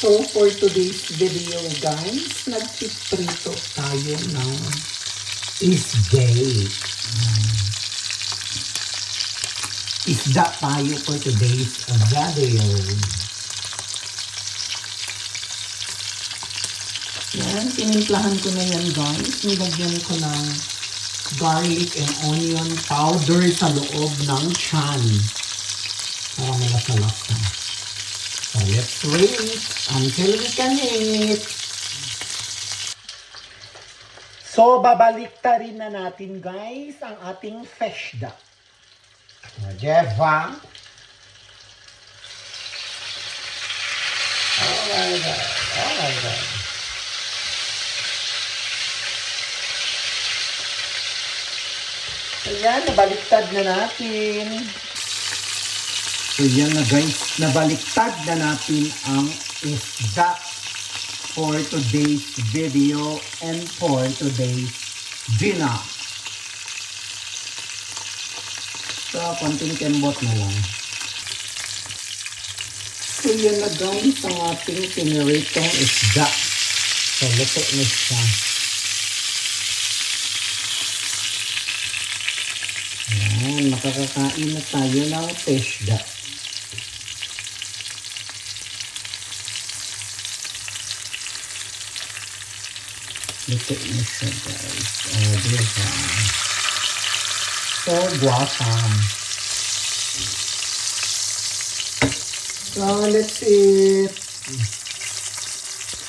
So, for today's video, guys, nagpiprito tayo ng isday. Isda tayo for today's video. Yan, tinimplahan ko na yan, guys. Nilagyan ko ng garlic and onion powder sa loob ng tiyan. Para malasa-lasa. So, let's wait until we can eat. So, babaliktarin na natin, guys, ang ating fish duck. Jeva. Oh my God. Oh my God. So, yan, nabaliktad na natin. So yan na guys, nabaliktad na natin ang isda for today's video and for today's dinner. So, konting kembot na lang. So yan na guys, ang ating piniritong isda. So, luto na siya. Yan, makakakain na tayo ng fish duck. Luto na siya, guys. Oh, diba? So, guwapa. So, let's eat.